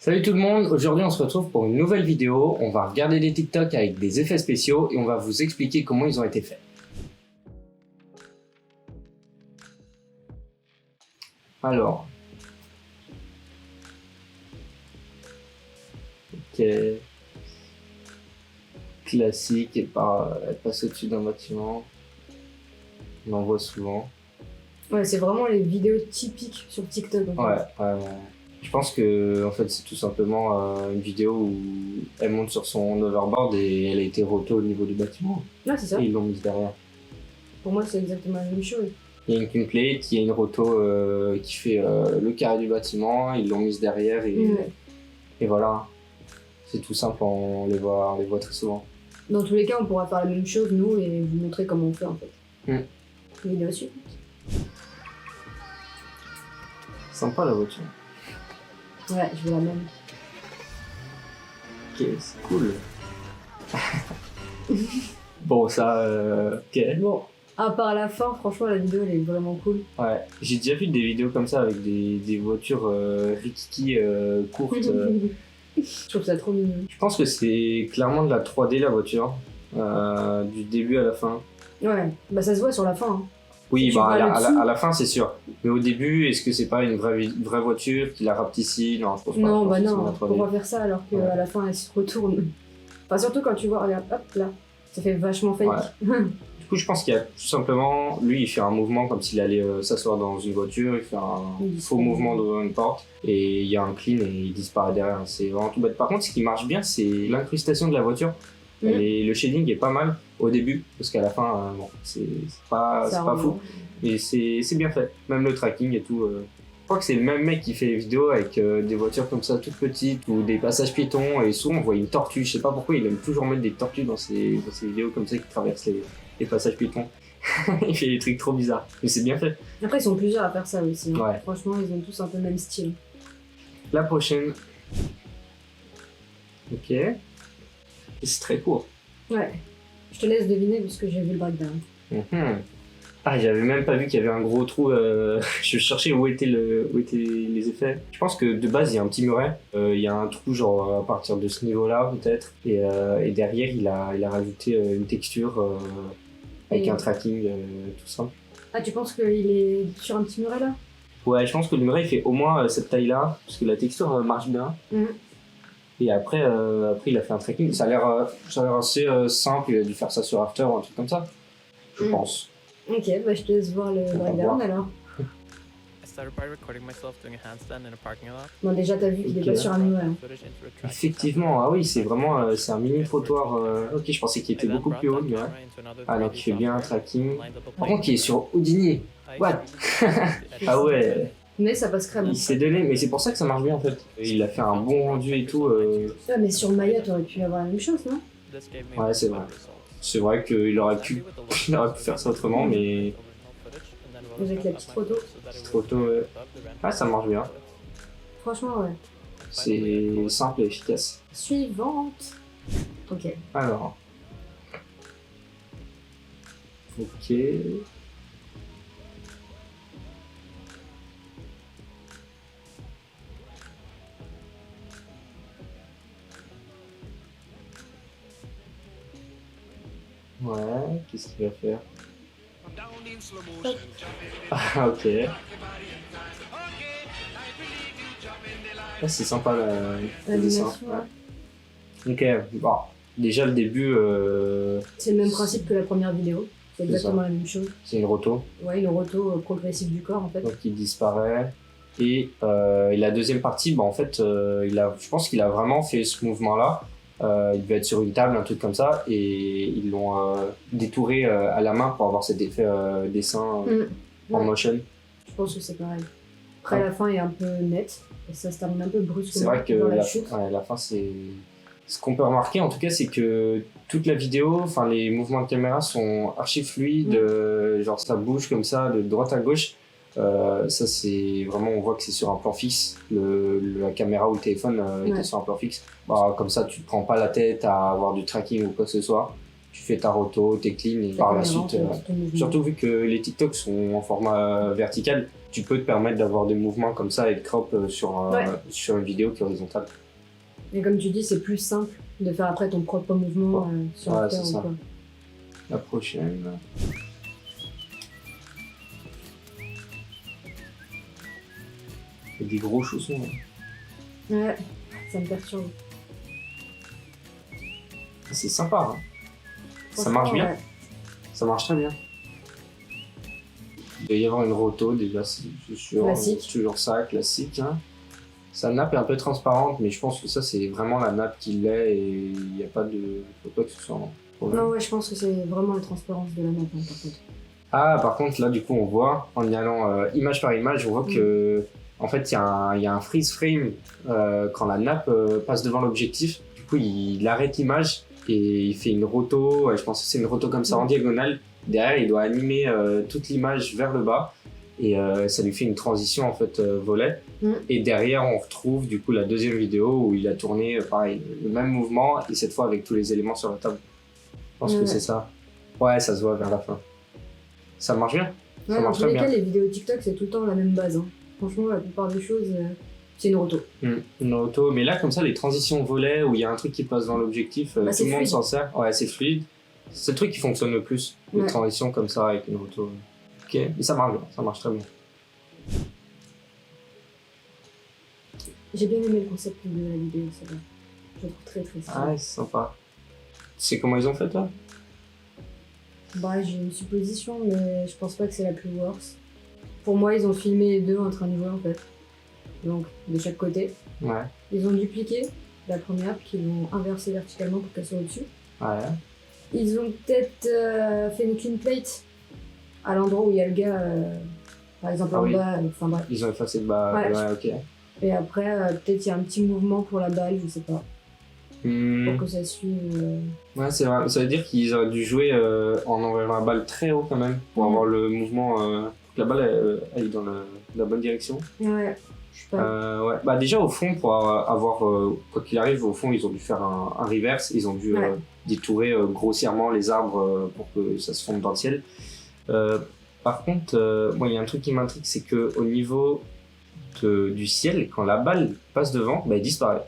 Salut tout le monde, aujourd'hui on se retrouve pour une nouvelle vidéo. On va regarder des TikTok avec des effets spéciaux et on va vous expliquer comment ils ont été faits. Alors. Ok. Classique, elle passe au-dessus d'un bâtiment. On en voit souvent. Ouais, c'est vraiment les vidéos typiques sur TikTok. En fait. Ouais. Je pense que en fait, c'est tout simplement une vidéo où elle monte sur son hoverboard et elle a été roto au niveau du bâtiment. Ouais, c'est ça. Et ils l'ont mise derrière. Pour moi, c'est exactement la même chose. Il y a une template, il y a une roto qui fait le carré du bâtiment, ils l'ont mise derrière et voilà. C'est tout simple, on les voit très souvent. Dans tous les cas, on pourra faire la même chose, nous, et vous montrer comment on fait en fait. Vidéo suivante. Sympa la voiture. Ouais, je veux la même. Ok, c'est cool. Bon, ça, ok. Bon, à part la fin, franchement, la vidéo, elle est vraiment cool. Ouais, j'ai déjà vu des vidéos comme ça avec des voitures rikiki courtes. Je trouve ça trop mignon. Je pense que c'est clairement de la 3D la voiture, du début à la fin. Ouais, bah ça se voit sur la fin. Hein. Oui, Si bah à tu la fin c'est sûr. Mais au début, est-ce que c'est pas une vraie voiture qui la rapetissue? Non, je pense pas. Non, Je bah pense que c'est non, de la 3D. pourquoi faire ça alors qu'à la fin, elle se retourne. Enfin, surtout quand tu vois, regarde, hop là, ça fait vachement fake. Ouais. Du coup, je pense qu'il y a tout simplement, lui, il fait un mouvement comme s'il allait s'asseoir dans une voiture, il fait un faux mouvement devant une porte, et il y a un clean et il disparaît derrière. C'est vraiment tout bête. Par contre, ce qui marche bien, c'est l'incrustation de la voiture. Le shading est pas mal au début, parce qu'à la fin, bon, c'est pas fou, et c'est bien fait. Même le tracking et tout. Je crois que c'est le même mec qui fait les vidéos avec des voitures comme ça, toutes petites, ou des passages piétons, et souvent on voit une tortue. Je sais pas pourquoi il aime toujours mettre des tortues dans ses vidéos comme ça qui traversent les passages piétons. Il fait des trucs trop bizarres, mais c'est bien fait. Après, ils sont plusieurs à faire ça aussi. Hein. Ouais. Franchement, ils ont tous un peu le même style. La prochaine. Ok. C'est très court. Ouais. Je te laisse deviner parce que j'ai vu le breakdown. Ah, j'avais même pas vu qu'il y avait un gros trou. Je cherchais où étaient les effets. Je pense que de base, il y a un petit muret. Il y a un trou, genre à partir de ce niveau-là, peut-être. Et derrière, il a rajouté une texture avec un tracking tout simple. Ah, tu penses qu'il est sur un petit muret là? Ouais, je pense que le muret, il fait au moins cette taille-là, parce que la texture marche bien. Et après, il a fait un tracking. Ça a l'air assez simple. Il a dû faire ça sur After ou un truc comme ça. Je pense. Ok, bah je te laisse voir le breakdown alors. Bon, déjà, t'as vu qu'il est pas sur un muret. Hein. Effectivement, ah oui, c'est vraiment c'est un mini trottoir. Ok, je pensais qu'il était beaucoup plus haut, mais ouais. Ah, donc il fait bien un tracking. Par contre, il est sur Houdini. What? Ah ouais. Mais ça passe crème. Il s'est donné, mais c'est pour ça que ça marche bien en fait. Il a fait un bon rendu et tout. Ah, mais sur Maya, t'aurais pu avoir la même chose, non? Ouais, c'est vrai. C'est vrai qu'il aurait pu faire ça autrement, mais. Avec la petite photo. Petite photo, ah, ça marche bien. Franchement, ouais. C'est simple et efficace. Suivante. Ok. Alors. Ok. Ouais, qu'est-ce qu'il va faire? Ah, ok. Ah, c'est sympa le dessin. Ouais. Ok, bon. Déjà le début. C'est le même principe que la première vidéo. C'est exactement la même chose. C'est une roto. Ouais, une roto progressive du corps en fait. Donc il disparaît. Et la deuxième partie, bah, en fait, je pense qu'il a vraiment fait ce mouvement-là. Il devait être sur une table, un truc comme ça, et ils l'ont détouré à la main pour avoir cet effet dessin en motion. Je pense que c'est pareil. Après, la fin est un peu nette, et ça se termine un peu brusquement. C'est vrai que la fin, c'est... Ce qu'on peut remarquer, en tout cas, c'est que toute la vidéo, enfin les mouvements de caméra sont archi fluides, genre ça bouge comme ça, de droite à gauche. Ça c'est vraiment, on voit que c'est sur un plan fixe, la caméra ou le téléphone était sur un plan fixe. Bah, comme ça tu te prends pas la tête à avoir du tracking ou quoi que ce soit, tu fais ta roto, t'es clean et par la suite, surtout vu que les TikTok sont en format vertical, tu peux te permettre d'avoir des mouvements comme ça et de crop sur une vidéo qui est horizontale. Et comme tu dis, c'est plus simple de faire après ton propre mouvement sur After ou quoi. La prochaine. Il y a des gros chaussons. Hein. Ouais, ça me perturbe. C'est sympa, hein. Ça marche bien. Ouais. Ça marche très bien. Il doit y avoir une roto déjà, c'est sûr. Classique. Toujours ça, classique. Hein. Sa nappe est un peu transparente, mais je pense que ça c'est vraiment la nappe qui l'est et il n'y a pas de. Faut pas que ce soit un problème. Non, ouais, je pense que c'est vraiment la transparence de la nappe hein, par contre. Ah, par contre, là du coup, on voit, en y allant image par image, on voit que. En fait, il y a un freeze frame quand la nappe passe devant l'objectif. Du coup, il arrête l'image et il fait une roto. Je pense que c'est une roto comme ça en diagonale. Derrière, il doit animer toute l'image vers le bas et ça lui fait une transition en fait volet. Et derrière, on retrouve du coup la deuxième vidéo où il a tourné pareil le même mouvement et cette fois avec tous les éléments sur la table. Je pense que c'est ça. Ouais, ça se voit vers la fin. Ça marche bien. Ouais, dans tous les cas, les vidéos TikTok, c'est tout le temps la même base. Hein. Franchement, la plupart des choses, c'est une roto. Une roto, mais là, comme ça, les transitions volets où il y a un truc qui passe dans l'objectif, tout le monde s'en sert. Ouais, c'est fluide. C'est le truc qui fonctionne le plus, les transitions comme ça avec une roto. Ok, mais ça marche bien, ça marche très bien. J'ai bien aimé le concept de la vidéo, ça va. Je le trouve très très simple. Ah ouais, c'est sympa. Tu sais comment ils ont fait là? Bah, j'ai une supposition, mais je pense pas que c'est la plus worse. Pour moi, ils ont filmé les deux en train de jouer en fait. Donc, de chaque côté. Ouais. Ils ont dupliqué la première, puis ils l'ont inversée verticalement pour qu'elle soit au-dessus. Ouais. Ils ont peut-être fait une clean plate à l'endroit où il y a le gars, par exemple en bas. Enfin bref. Ils ont effacé le bas. Ouais, ok. Et après, peut-être il y a un petit mouvement pour la balle, je sais pas. Pour que ça suive. Ouais, c'est vrai. Ça veut dire qu'ils auraient dû jouer en envoyant la balle très haut quand même, pour avoir le mouvement. Que la balle aille dans la bonne direction. Ouais. Je sais pas. Ouais. Bah déjà au fond pour avoir quoi qu'il arrive au fond ils ont dû faire un reverse, ils ont dû détourer grossièrement les arbres pour que ça se fonde dans le ciel. Par contre moi il y a un truc qui m'intrigue, c'est que au niveau du ciel, quand la balle passe devant, bah elle disparaît.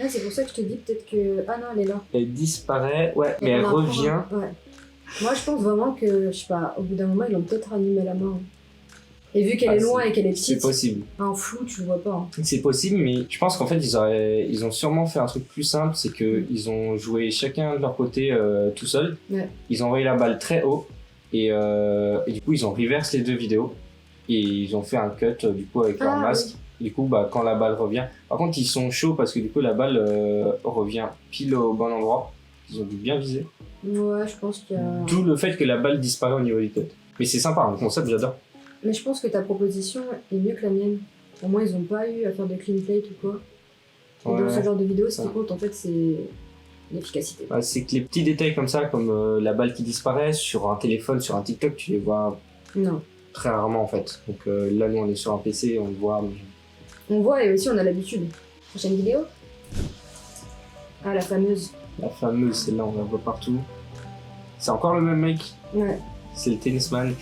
C'est pour ça que je te dis peut-être que ah non elle est là. Elle disparaît, ouais, mais elle revient. Ouais. Moi je pense vraiment que je sais pas, au bout d'un moment ils l'ont peut-être animé la main. Et vu qu'elle est loin et qu'elle est petite, c'est possible. En flou, tu le vois pas. Hein. C'est possible, mais je pense qu'en fait, ils ont sûrement fait un truc plus simple, c'est qu'ils ont joué chacun de leur côté tout seul. Ouais. Ils ont envoyé la balle très haut, et du coup, ils ont reverse les deux vidéos, et ils ont fait un cut du coup avec leur masque. Oui. Du coup, bah, quand la balle revient... Par contre, ils sont chauds parce que du coup, la balle revient pile au bon endroit. Ils ont dû bien viser. Ouais, je pense qu'il y a... D'où le fait que la balle disparaît au niveau du cut. Mais c'est sympa, le concept, j'adore. Mais je pense que ta proposition est mieux que la mienne. Au moins, ils n'ont pas eu à faire de clean plate ou quoi. Et dans ce genre de vidéo, ce qui compte, en fait, c'est l'efficacité. Ouais, c'est que les petits détails comme ça, comme la balle qui disparaît sur un téléphone, sur un TikTok, tu les vois très rarement, en fait. Donc là, nous, on est sur un PC, on le voit. Mais... On voit et aussi, on a l'habitude. Prochaine vidéo. Ah, la fameuse. La fameuse, celle-là, on la voit partout. C'est encore le même mec. Ouais. C'est le tennisman.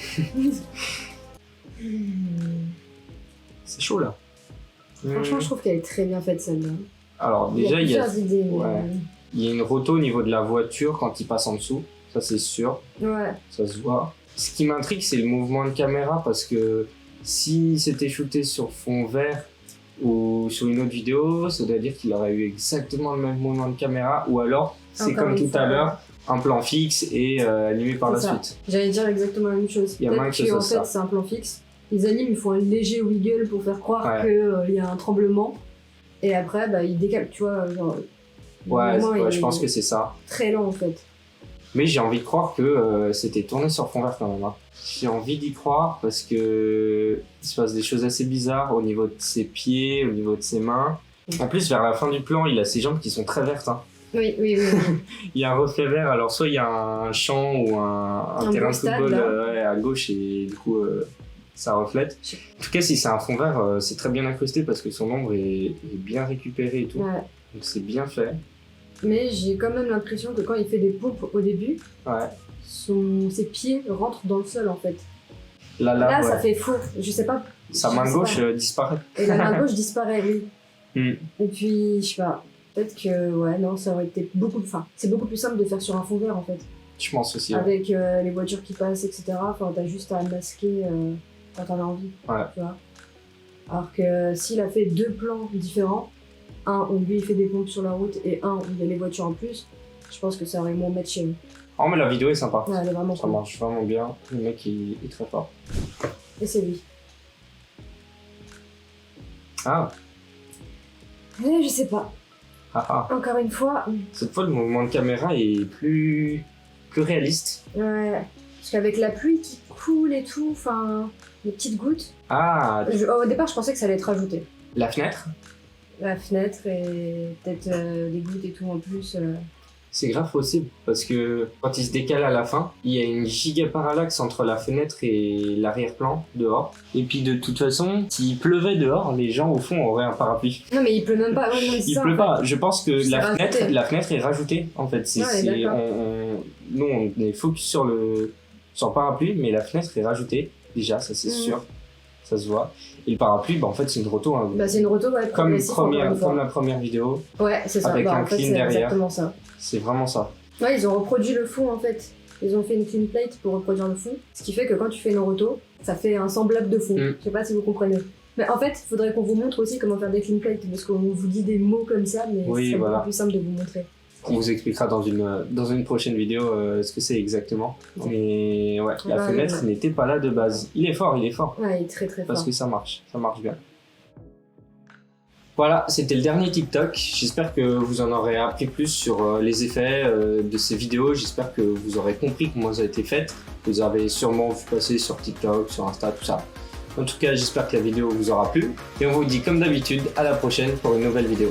C'est chaud là. Franchement, je trouve qu'elle est très bien faite celle-là. Alors déjà, il y a idées, il y a une roto au niveau de la voiture quand il passe en dessous, ça c'est sûr. Ouais. Ça se voit. Ce qui m'intrigue, c'est le mouvement de caméra parce que si c'était shooté sur fond vert ou sur une autre vidéo, ça veut dire qu'il aurait eu exactement le même mouvement de caméra, ou alors c'est comme tout à l'heure. Un plan fixe et animé par la suite. J'allais dire exactement la même chose. Il y a moins que en fait, c'est un plan fixe. Ils animent, ils font un léger wiggle pour faire croire qu'il y a un tremblement. Et après, bah, ils décalent, tu vois. Genre, je pense que c'est ça. Très lent en fait. Mais j'ai envie de croire que c'était tourné sur fond vert quand même. Hein. J'ai envie d'y croire parce que il se passe des choses assez bizarres au niveau de ses pieds, au niveau de ses mains. En plus, vers la fin du plan, il a ses jambes qui sont très vertes. Hein. Oui. Il y a un reflet vert, alors soit il y a un champ ou un terrain de football à gauche et du coup ça reflète. En tout cas, si c'est un fond vert, c'est très bien incrusté parce que son ombre est bien récupérée et tout. Ouais. Donc c'est bien fait. Mais j'ai quand même l'impression que quand il fait des pompes au début, ses pieds rentrent dans le sol en fait. Là, ouais. ça fait faux. Je sais pas. Sa je main sais gauche pas. disparaît. Et la main gauche disparaît, oui. Hmm. Et puis, je sais pas. Peut-être que, ouais, non, ça aurait été beaucoup. Enfin, c'est beaucoup plus simple de faire sur un fond vert en fait. Je pense aussi. Ouais. Avec les voitures qui passent, etc. Enfin, t'as juste à masquer quand t'en as envie. Ouais. Tu vois. Alors que s'il a fait 2 plans différents, un où lui il fait des pompes sur la route et un où il y a les voitures en plus, je pense que ça aurait moins matché. Oh, mais la vidéo est sympa. Ouais, elle est vraiment Ça cool. marche vraiment bien. Le mec il est très fort. Et c'est lui. Ah, Je sais pas. Encore une fois, Cette fois, le mouvement de caméra est plus réaliste. ouais. Parce qu'avec la pluie qui coule et tout, enfin, les petites gouttes. Ah, Au départ, je pensais que ça allait être rajouté. la fenêtre, La fenêtre et peut-être les gouttes et tout en plus. c'est grave possible. Parce que quand il se décale à la fin, il y a une giga parallaxe entre la fenêtre et l'arrière-plan dehors. Et puis de toute façon, s'il pleuvait dehors, les gens au fond auraient un parapluie. Non, mais il pleut même pas. Ouais, non, mais c'est Il ça, pleut en pas. Je pense que C'est rajouté. la fenêtre est rajoutée en fait. Ouais, d'accord. Nous on est focus sur le parapluie, mais la fenêtre est rajoutée déjà, ça c'est sûr, ça se voit. Et le parapluie, bah en fait c'est une roto, hein. Bah, c'est une roto, ouais, comme progressive, encore une fois. la première vidéo, Ouais, c'est ça. avec Bah, un en fait, clean c'est derrière. exactement ça. C'est vraiment ça. Ouais, ils ont reproduit le fond en fait. Ils ont fait une clean plate pour reproduire le fond. Ce qui fait que quand tu fais une roto, ça fait un semblable de fond. Je sais pas si vous comprenez. Mais en fait, il faudrait qu'on vous montre aussi comment faire des clean plates parce qu'on vous dit des mots comme ça, mais Oui, c'est voilà. beaucoup plus simple de vous montrer. On vous expliquera dans une prochaine vidéo ce que c'est exactement. Mais ouais, la Ouais, fenêtre ouais. n'était pas là de base. Il est fort. Ouais, il est très très Parce fort. que ça marche bien. Voilà, c'était le dernier TikTok. J'espère que vous en aurez appris plus sur les effets de ces vidéos. J'espère que vous aurez compris comment ça a été fait. Vous avez sûrement vu passer sur TikTok, sur Insta, tout ça. En tout cas, j'espère que la vidéo vous aura plu. Et on vous dit comme d'habitude à la prochaine pour une nouvelle vidéo.